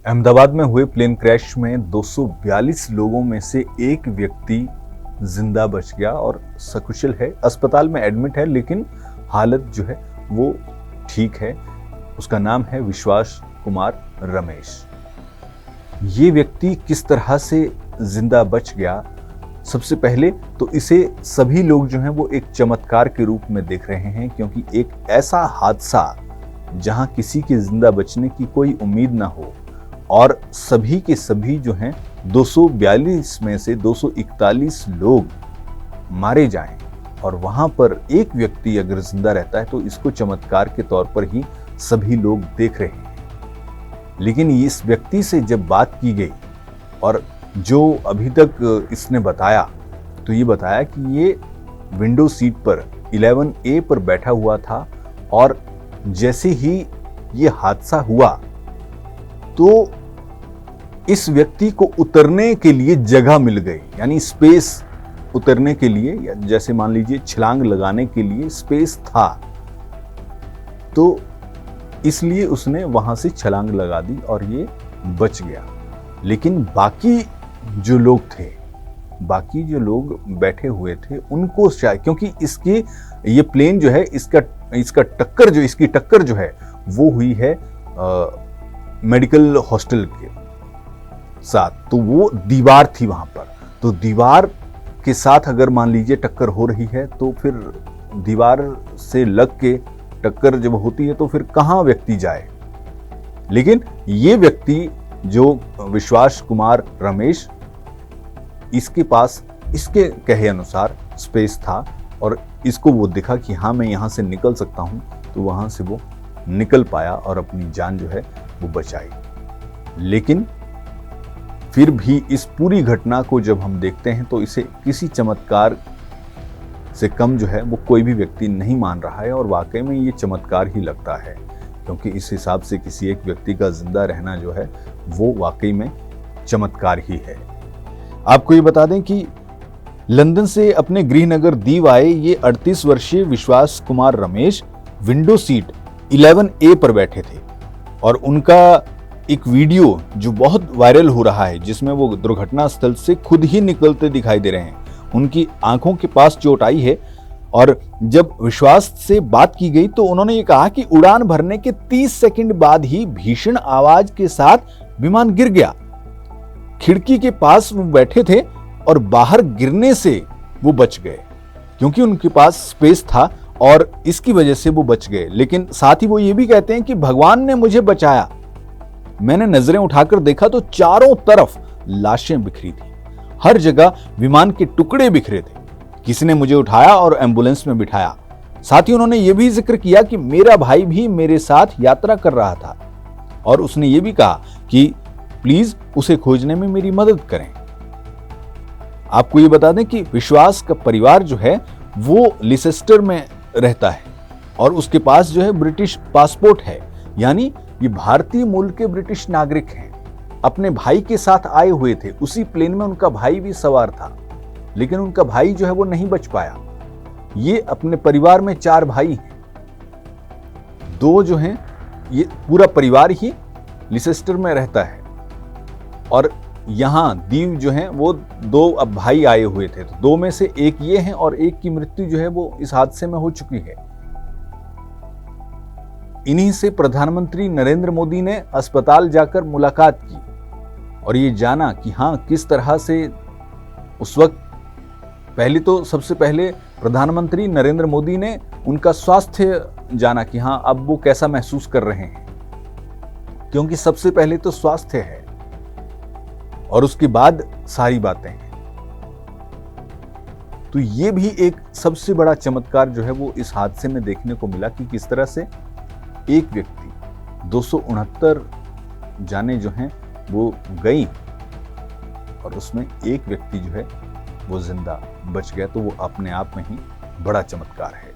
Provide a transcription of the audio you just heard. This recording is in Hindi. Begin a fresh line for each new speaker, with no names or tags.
अहमदाबाद में हुए प्लेन क्रैश में 242 लोगों में से एक व्यक्ति जिंदा बच गया और सकुशल है, अस्पताल में एडमिट है, लेकिन हालत जो है वो ठीक है। उसका नाम है विश्वास कुमार रमेश। ये व्यक्ति किस तरह से जिंदा बच गया, सबसे पहले तो इसे सभी लोग जो हैं वो एक चमत्कार के रूप में देख रहे हैं, क्योंकि एक ऐसा हादसा जहां किसी के जिंदा बचने की कोई उम्मीद ना हो और सभी के सभी जो हैं 242 में से 241 लोग मारे जाएं और वहां पर एक व्यक्ति अगर जिंदा रहता है तो इसको चमत्कार के तौर पर ही सभी लोग देख रहे हैं। लेकिन इस व्यक्ति से जब बात की गई और जो अभी तक इसने बताया, तो ये बताया कि ये विंडो सीट पर 11A पर बैठा हुआ था और जैसे ही ये हादसा हुआ तो इस व्यक्ति को उतरने के लिए जगह मिल गई, यानी स्पेस उतरने के लिए, या जैसे मान लीजिए छलांग लगाने के लिए स्पेस था, तो इसलिए उसने वहां से छलांग लगा दी और ये बच गया। लेकिन बाकी जो लोग बैठे हुए थे उनको शायद, क्योंकि इसकी ये प्लेन जो है इसकी टक्कर जो है वो हुई है मेडिकल हॉस्टल के साथ, तो वो दीवार थी वहां पर, तो दीवार के साथ अगर मान लीजिए टक्कर हो रही है तो फिर दीवार से लग के टक्कर जब होती है तो फिर कहां व्यक्ति जाए। लेकिन ये व्यक्ति जो विश्वास कुमार रमेश, इसके पास इसके कहे अनुसार स्पेस था और इसको वो दिखा कि हाँ मैं यहां से निकल सकता हूं, तो वहां से वो निकल पाया और अपनी जान जो है वो बचाई। लेकिन फिर भी इस पूरी घटना को जब हम देखते हैं तो इसे किसी चमत्कार से कम जो है वो कोई भी व्यक्ति नहीं मान रहा है और वाकई में ये चमत्कार ही लगता है, क्योंकि इस हिसाब से किसी एक व्यक्ति का जिंदा रहना जो है वो वाकई में चमत्कार ही है। आपको ये बता दें कि लंदन से अपने गृहनगर दीव आए ये 38 वर्षीय विश्वास Kumar Ramesh window seat 11A पर बैठे थे और उनका एक वीडियो जो बहुत वायरल हो रहा है, जिसमें वो दुर्घटना स्थल से खुद ही निकलते दिखाई दे रहे हैं। उनकी आंखों के पास चोट आई है और जब विश्वास से बात की गई तो उन्होंने ये कहा कि उड़ान भरने के 30 सेकंड बाद ही भीषण आवाज के साथ विमान गिर गया। खिड़की के पास वो बैठे थे और बाहर गिरने से वो बच गए, क्योंकि उनके पास स्पेस था और इसकी वजह से वो बच गए। लेकिन साथ ही वो ये भी कहते हैं कि भगवान ने मुझे बचाया। मैंने नजरें उठाकर देखा तो चारों तरफ लाशें बिखरी थी, हर जगह विमान के टुकड़े बिखरे थे। किसी ने मुझे उठाया और एम्बुलेंस में बिठाया। साथ ही उन्होंने ये भी जिक्र किया कि मेरा भाई भी मेरे साथ यात्रा कर रहा था और उसने ये भी कहा कि प्लीज उसे खोजने में मेरी मदद करें। आपको ये बता दें कि विश्वास का परिवार जो है वो लिसेस्टर में रहता है और उसके पास जो है ब्रिटिश पासपोर्ट है, यानी ये भारतीय मूल के ब्रिटिश नागरिक हैं। अपने भाई के साथ आए हुए थे, उसी प्लेन में उनका भाई भी सवार था, लेकिन उनका भाई जो है वो नहीं बच पाया। ये अपने परिवार में 4 भाई हैं, 2 जो हैं ये पूरा परिवार ही लिसेस्टर में रहता है और यहां दीव जो है वो 2 अब भाई आए हुए थे, तो 2 में से एक ये हैं और एक की मृत्यु जो है वो इस हादसे में हो चुकी है। इन्हीं से प्रधानमंत्री नरेंद्र मोदी ने अस्पताल जाकर मुलाकात की और ये जाना कि हाँ किस तरह से उस वक्त, पहले तो सबसे पहले प्रधानमंत्री नरेंद्र मोदी ने उनका स्वास्थ्य जाना कि हाँ अब वो कैसा महसूस कर रहे हैं, क्योंकि सबसे पहले तो स्वास्थ्य है और उसके बाद सारी बातें हैं। तो ये भी एक सबसे बड़ा चमत्कार जो है वो इस हादसे में देखने को मिला कि किस तरह से एक व्यक्ति 269 जाने जो हैं वो गई और उसमें एक व्यक्ति जो है वो जिंदा बच गया, तो वो अपने आप में ही बड़ा चमत्कार है।